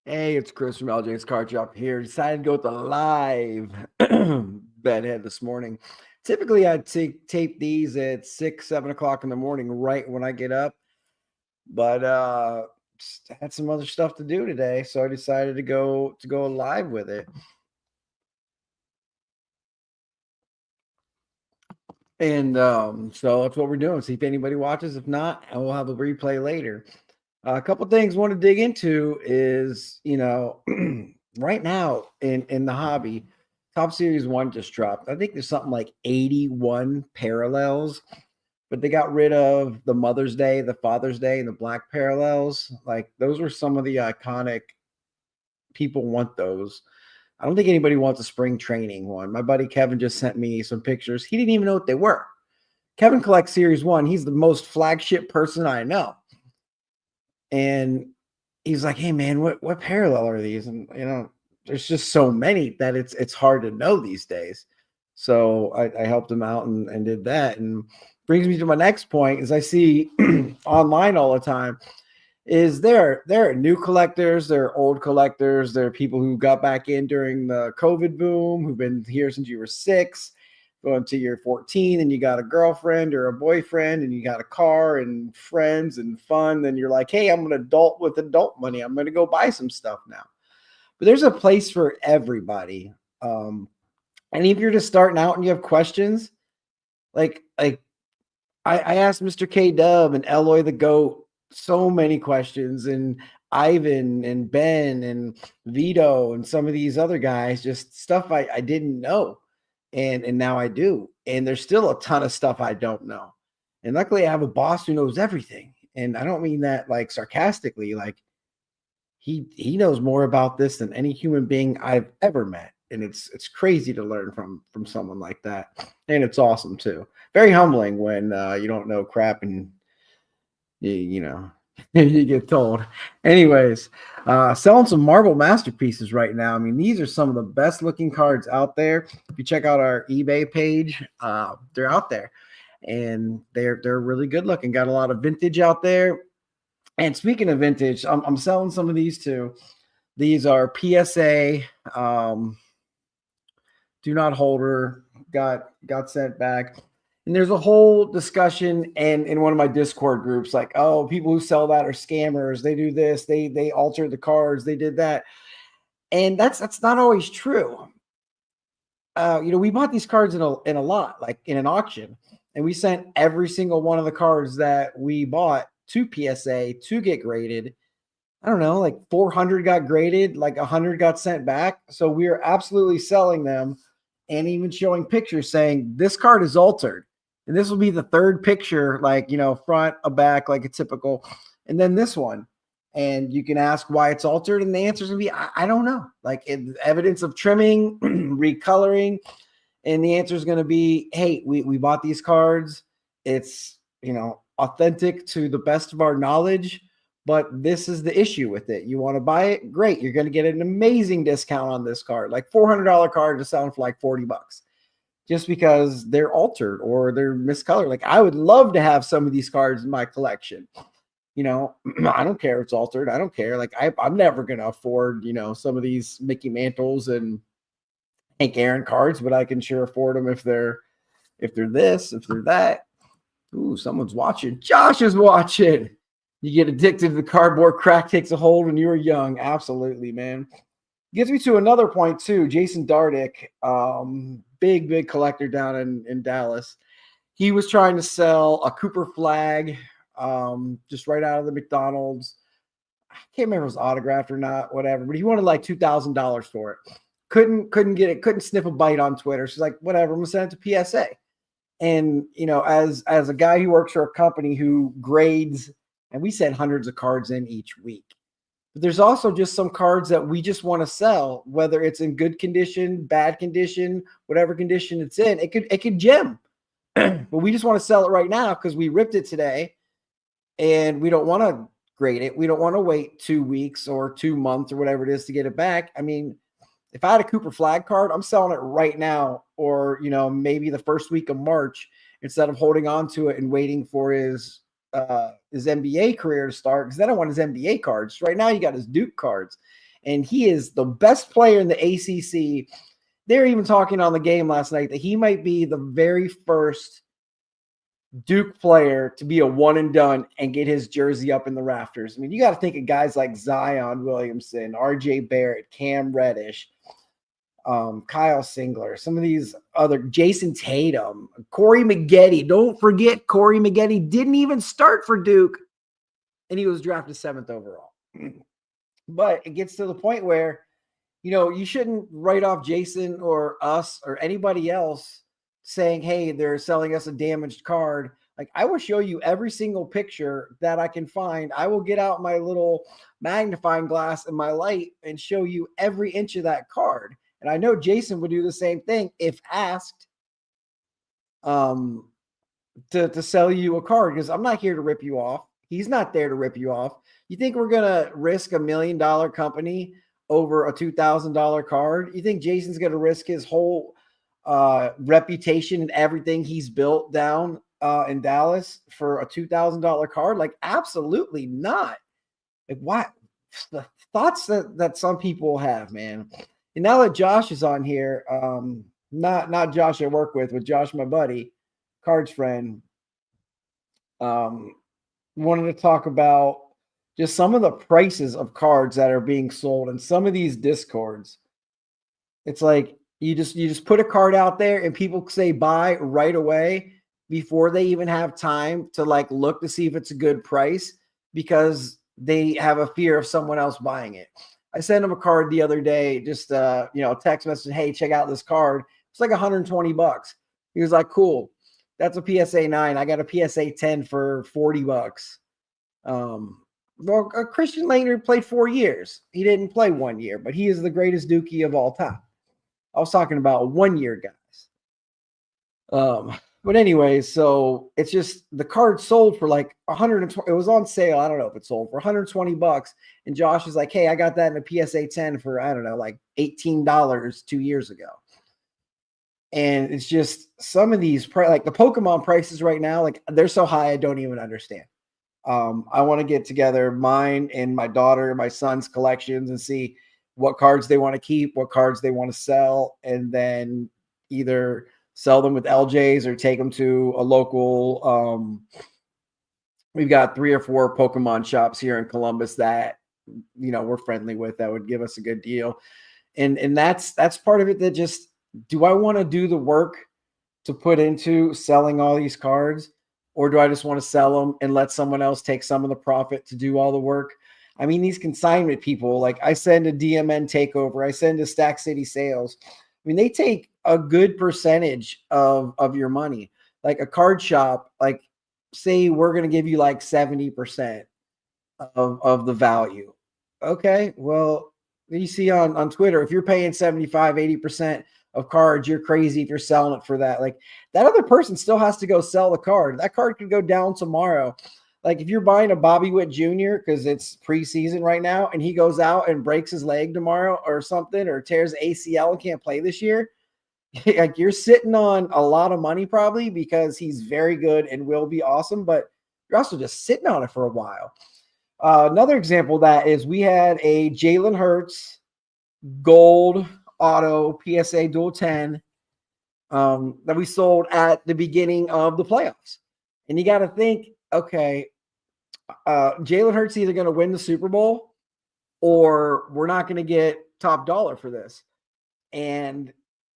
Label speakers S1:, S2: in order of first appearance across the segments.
S1: Hey, it's Chris from LJ's Card Shop here. Decided to go with the live bedhead this morning. Typically, I'd tape these at 6, 7 o'clock in the morning, right when I get up. But just had some other stuff to do today, so I decided to go live with it. And so that's what we're doing. See if anybody watches. If not, and we'll have a replay later. A couple things I want to dig into is, right now in the hobby, Top Series 1 just dropped. I think there's something like 81 parallels, but they got rid of the Mother's Day, the Father's Day, and the black parallels. Like those were some of the iconic people want those. I don't think anybody wants a spring training one. My buddy Kevin just sent me some pictures. He didn't even know what they were. Kevin collects Series 1. He's the most flagship person I know. And he's like, "Hey man, what parallel are these?" And there's just so many that it's hard to know these days. So I helped him out and did that. And brings me to my next point is I see online all the time is there are new collectors, there are old collectors, there are people who got back in during the COVID boom, who've been here since you were 6, going to your 14, and you got a girlfriend or a boyfriend, and you got a car and friends and fun. Then you're like, hey, I'm an adult with adult money. I'm going to go buy some stuff now. But there's a place for everybody. And if you're just starting out and you have questions, like I asked Mr. K Dub and Eloy the Goat so many questions, and Ivan and Ben and Vito and some of these other guys, just stuff I didn't know. And now I do. And there's still a ton of stuff I don't know. And luckily I have a boss who knows everything. And I don't mean that like sarcastically, like he knows more about this than any human being I've ever met. And it's crazy to learn from someone like that. And it's awesome too. Very humbling when you don't know crap and you you get told. Anyways, selling some marble masterpieces right now. I mean, these are some of the best looking cards out there. If you check out our eBay page, they're out there, and they're really good looking. Got a lot of vintage out there. And speaking of vintage, I'm selling some of these too. These are PSA. Do not hold her. Got sent back. And there's a whole discussion and in one of my Discord groups, like, oh, people who sell that are scammers. They do this, they alter the cards, they did that. And that's not always true. We bought these cards in a lot, like in an auction, and we sent every single one of the cards that we bought to PSA to get graded. I don't know, like 400 got graded, like 100 got sent back. So we are absolutely selling them and even showing pictures saying this card is altered. And this will be the third picture, like, front, a back, like a typical. And then this one. And you can ask why it's altered. And the answer is going to be, I don't know. Like evidence of trimming, recoloring. And the answer is going to be, hey, we bought these cards. It's, authentic to the best of our knowledge, but this is the issue with it. You want to buy it? Great. You're going to get an amazing discount on this card. Like $400 card is selling for like $40 just because they're altered or they're miscolored. Like I would love to have some of these cards in my collection. I don't care if it's altered. I don't care. Like I'm never going to afford, some of these Mickey Mantles and Hank Aaron cards, but I can sure afford them if they're this, if they're that. Ooh, someone's watching. Josh is watching. You get addicted to the cardboard. Crack takes a hold when you were young. Absolutely, man. Gets me to another point too. Jason Dardick, big collector down in Dallas. He was trying to sell a Cooper flag, just right out of the McDonald's. I can't remember if it was autographed or not, whatever. But he wanted like $2,000 for it. Couldn't get it. Couldn't sniff a bite on Twitter. She's like, whatever. I'm gonna send it to PSA. And as a guy who works for a company who grades, and we send hundreds of cards in each week. But there's also just some cards that we just want to sell, whether it's in good condition, bad condition, whatever condition it's in. It could gem, but we just want to sell it right now because we ripped it today, and we don't want to grade it. We don't want to wait 2 weeks or 2 months or whatever it is to get it back. I mean, if I had a Cooper flag card, I'm selling it right now, or maybe the first week of March, instead of holding on to it and waiting for his NBA career to start, because then I want his NBA cards. Right now, you got his Duke cards, and he is the best player in the ACC. They're even talking on the game last night that he might be the very first Duke player to be a one and done and get his jersey up in the rafters. I mean, you got to think of guys like Zion Williamson, RJ Barrett, Cam Reddish, Kyle Singler, some of these other, Jason Tatum, Corey Maggette. Don't forget, Corey Maggette didn't even start for Duke, and he was drafted 7th overall. But it gets to the point where, you shouldn't write off Jason or us or anybody else saying, hey, they're selling us a damaged card. Like, I will show you every single picture that I can find. I will get out my little magnifying glass and my light and show you every inch of that card. And I know Jason would do the same thing if asked to sell you a card, because I'm not here to rip you off. He's not there to rip you off. You think we're going to risk $1 million company over a $2,000 card? You think Jason's going to risk his whole reputation and everything he's built down in Dallas for a $2,000 card? Like, absolutely not. Like, why? The thoughts that some people have, man. And now that Josh is on here, not Josh I work with Josh, my buddy, cards friend, wanted to talk about just some of the prices of cards that are being sold in some of these discords. It's like you just put a card out there and people say buy right away before they even have time to look to see if it's a good price, because they have a fear of someone else buying it. I sent him a card the other day, just a text message, hey, check out this card. It's like $120. He was like, cool. That's a PSA 9. I got a PSA 10 for $40. Well, Christian Laettner played 4 years. He didn't play 1 year, but he is the greatest Dookie of all time. I was talking about 1 year guys. But anyways, so it's just the card sold for like 120. It was on sale. I don't know if it sold for $120. And Josh is like, hey, I got that in a PSA 10 for, I don't know, like $18 2 years ago. And it's just some of these, like the Pokemon prices right now, like they're so high, I don't even understand. I want to get together mine and my daughter and my son's collections and see what cards they want to keep, what cards they want to sell, and then either sell them with LJs or take them to a local. We've got 3 or 4 Pokemon shops here in Columbus that, we're friendly with, that would give us a good deal. And that's part of it, that just, do I want to do the work to put into selling all these cards? Or do I just want to sell them and let someone else take some of the profit to do all the work? I mean, these consignment people, like I send a DMN Takeover, I send a Stack City Sales. I mean, they take a good percentage of your money. Like a card shop, like say we're going to give you like 70% of the value. Okay, well, you see on Twitter, if you're paying 75, 80% of cards, you're crazy if you're selling it for that. Like that other person still has to go sell the card. That card could go down tomorrow. Like if you're buying a Bobby Witt Jr. because it's preseason right now and he goes out and breaks his leg tomorrow or something, or tears ACL and can't play this year, like you're sitting on a lot of money probably, because he's very good and will be awesome, but you're also just sitting on it for a while. Another example of that is we had a Jalen Hurts gold auto PSA dual 10 that we sold at the beginning of the playoffs. And you got to think, okay, Jalen Hurts either going to win the Super Bowl or we're not going to get top dollar for this. And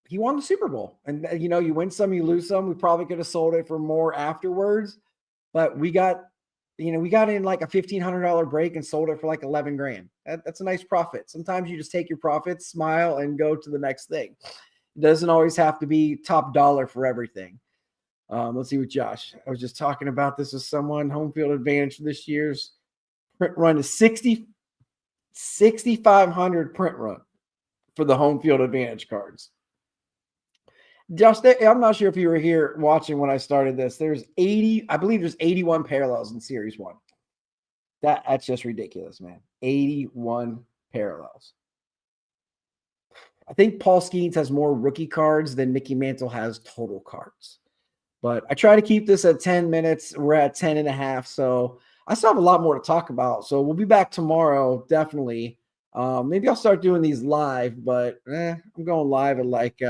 S1: he won the Super Bowl. And, you win some, you lose some. We probably could have sold it for more afterwards. But we got in like a $1,500 break and sold it for like 11 grand. That's a nice profit. Sometimes you just take your profits, smile, and go to the next thing. It doesn't always have to be top dollar for everything. Let's see what Josh. I was just talking about this with someone. Home field advantage for this year's print run is 6,500 print run for the home field advantage cards. Josh, I'm not sure if you were here watching when I started this. There's 81 parallels in Series 1. That's just ridiculous, man. 81 parallels. I think Paul Skeens has more rookie cards than Mickey Mantle has total cards. But I try to keep this at 10 minutes. We're at 10 and a half. So I still have a lot more to talk about. So we'll be back tomorrow, definitely. Maybe I'll start doing these live, but I'm going live at like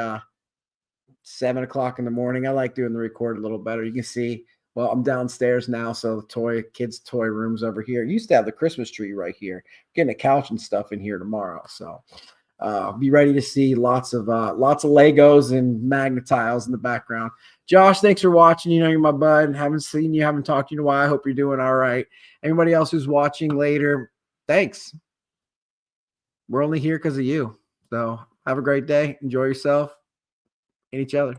S1: 7 o'clock in the morning. I like doing the record a little better. You can see, well, I'm downstairs now, so the kids' toy room's over here. Used to have the Christmas tree right here. Getting a couch and stuff in here tomorrow, so be ready to see lots of Legos and Magnetiles in the background. Josh, thanks for watching. You know you're my bud. Haven't seen you, haven't talked to you in a while. I hope you're doing all right. Anybody else who's watching later, thanks. We're only here because of you. So have a great day. Enjoy yourself and each other.